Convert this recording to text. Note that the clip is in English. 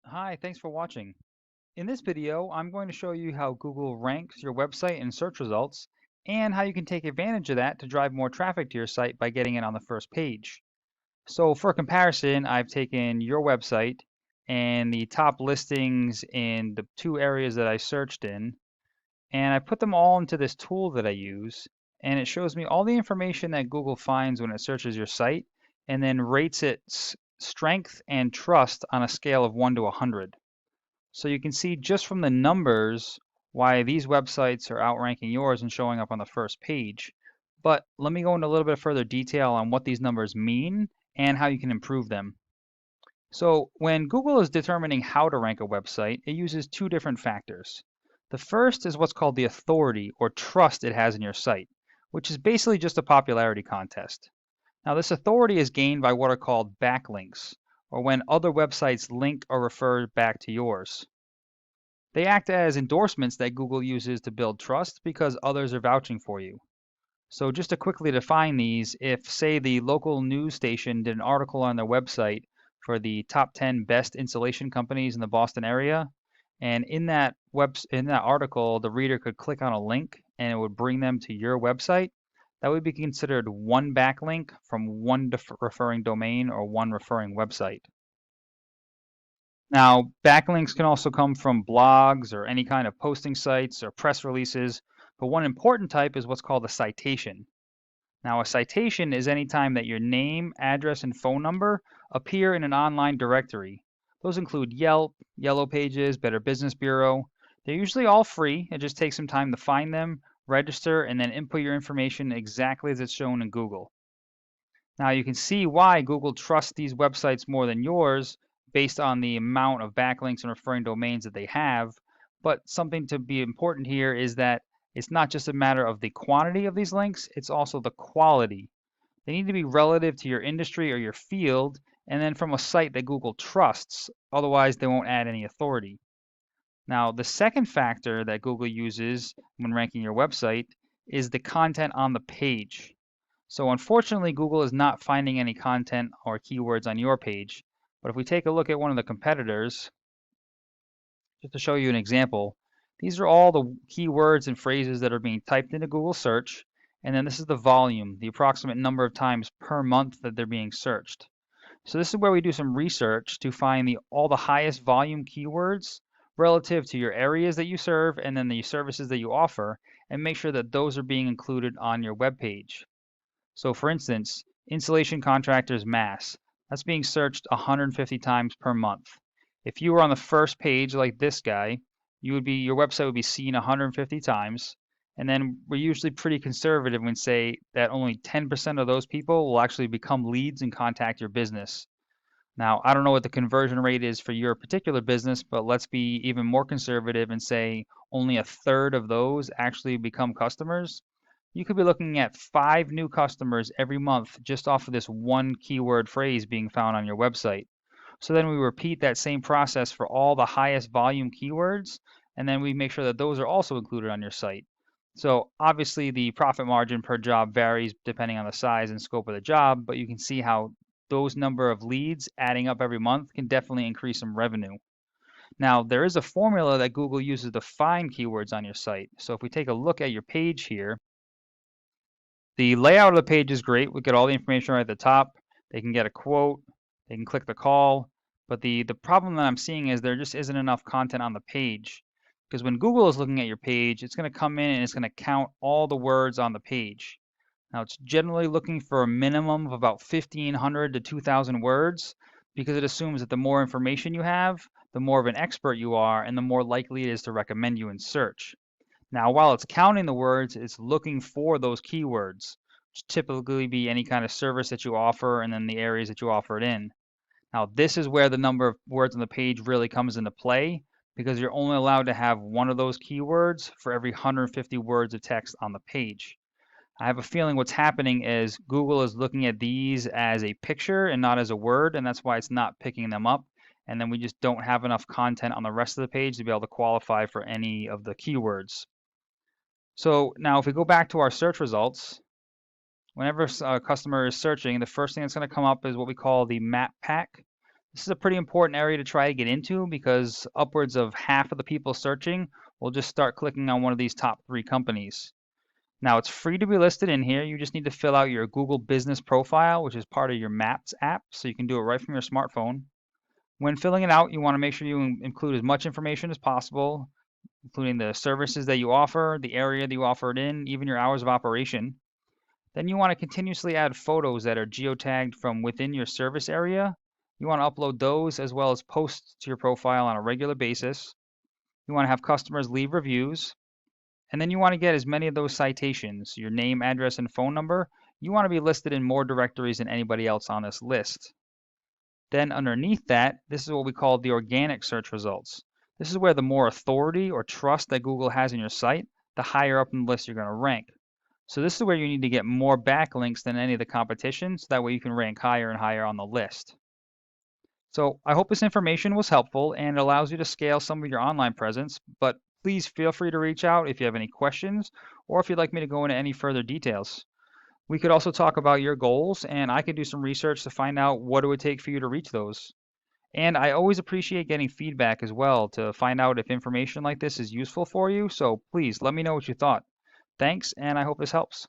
Hi, thanks for watching. In this video, I'm going to show you how Google ranks your website in search results and how you can take advantage of that to drive more traffic to your site by getting it on the first page. So for comparison, I've taken your website and the top listings in the two areas that I searched in, and I put them all into this tool that I use, and it shows me all the information that Google finds when it searches your site and then rates its strength and trust on a scale of 1 to 100. So you can see just from the numbers why these websites are outranking yours and showing up on the first page. But let me go into a little bit further detail on what these numbers mean and how you can improve them. So when Google is determining how to rank a website, it uses two different factors. The first is what's called the authority or trust it has in your site, which is basically just a popularity contest. Now, this authority is gained by what are called backlinks, or when other websites link or refer back to yours. They act as endorsements that Google uses to build trust because others are vouching for you. So just to quickly define these, if say the local news station did an article on their website for the top 10 best insulation companies in the Boston area, and in that article the reader could click on a link and it would bring them to your website, that would be considered one backlink from one referring domain or one referring website. Now, backlinks can also come from blogs or any kind of posting sites or press releases, but one important type is what's called a citation. Now, a citation is any time that your name, address, and phone number appear in an online directory. Those include Yelp, Yellow Pages, Better Business Bureau. They're usually all free. It just takes some time to find them, register, and then input your information exactly as it's shown in Google. Now you can see why Google trusts these websites more than yours based on the amount of backlinks and referring domains that they have. But something to be important here is that it's not just a matter of the quantity of these links, it's also the quality. They need to be relative to your industry or your field, and then from a site that Google trusts, otherwise they won't add any authority. Now, the second factor that Google uses when ranking your website is the content on the page. So unfortunately, Google is not finding any content or keywords on your page. But if we take a look at one of the competitors, just to show you an example, these are all the keywords and phrases that are being typed into Google search. And then this is the volume, the approximate number of times per month that they're being searched. So this is where we do some research to find all the highest volume keywords relative to your areas that you serve and then the services that you offer, and make sure that those are being included on your web page. So for instance, insulation contractors mass, that's being searched 150 times per month. If you were on the first page like this guy, your website would be seen 150 times. And then we're usually pretty conservative when say that only 10% of those people will actually become leads and contact your business. Now, I don't know what the conversion rate is for your particular business, but let's be even more conservative and say only a third of those actually become customers. You could be looking at 5 new customers every month just off of this one keyword phrase being found on your website. So then we repeat that same process for all the highest volume keywords, and then we make sure that those are also included on your site. So obviously the profit margin per job varies depending on the size and scope of the job, but you can see how those number of leads adding up every month can definitely increase some revenue. Now, there is a formula that Google uses to find keywords on your site. So if we take a look at your page here, the layout of the page is great. We get all the information right at the top. They can get a quote. They can click the call. But the problem that I'm seeing is there just isn't enough content on the page. Because when Google is looking at your page, it's going to come in and it's going to count all the words on the page. Now, it's generally looking for a minimum of about 1,500 to 2,000 words because it assumes that the more information you have, the more of an expert you are, and the more likely it is to recommend you in search. Now, while it's counting the words, it's looking for those keywords, which typically be any kind of service that you offer and then the areas that you offer it in. Now, this is where the number of words on the page really comes into play because you're only allowed to have one of those keywords for every 150 words of text on the page. I have a feeling what's happening is Google is looking at these as a picture and not as a word, and that's why it's not picking them up. And then we just don't have enough content on the rest of the page to be able to qualify for any of the keywords. So now if we go back to our search results, whenever a customer is searching, the first thing that's going to come up is what we call the map pack. This is a pretty important area to try to get into because upwards of half of the people searching will just start clicking on one of these top 3 companies. Now, it's free to be listed in here. You just need to fill out your Google Business profile, which is part of your Maps app, so you can do it right from your smartphone. When filling it out, you want to make sure you include as much information as possible, including the services that you offer, the area that you offer it in, even your hours of operation. Then you want to continuously add photos that are geotagged from within your service area. You want to upload those as well as posts to your profile on a regular basis. You want to have customers leave reviews. And then you want to get as many of those citations, your name, address, and phone number. You want to be listed in more directories than anybody else on this list. Then underneath that, this is what we call the organic search results. This is where the more authority or trust that Google has in your site, the higher up in the list you're going to rank. So this is where you need to get more backlinks than any of the competition, so that way you can rank higher and higher on the list. So I hope this information was helpful and allows you to scale some of your online presence, but please feel free to reach out if you have any questions or if you'd like me to go into any further details. We could also talk about your goals, and I could do some research to find out what it would take for you to reach those. And I always appreciate getting feedback as well to find out if information like this is useful for you, so please let me know what you thought. Thanks, and I hope this helps.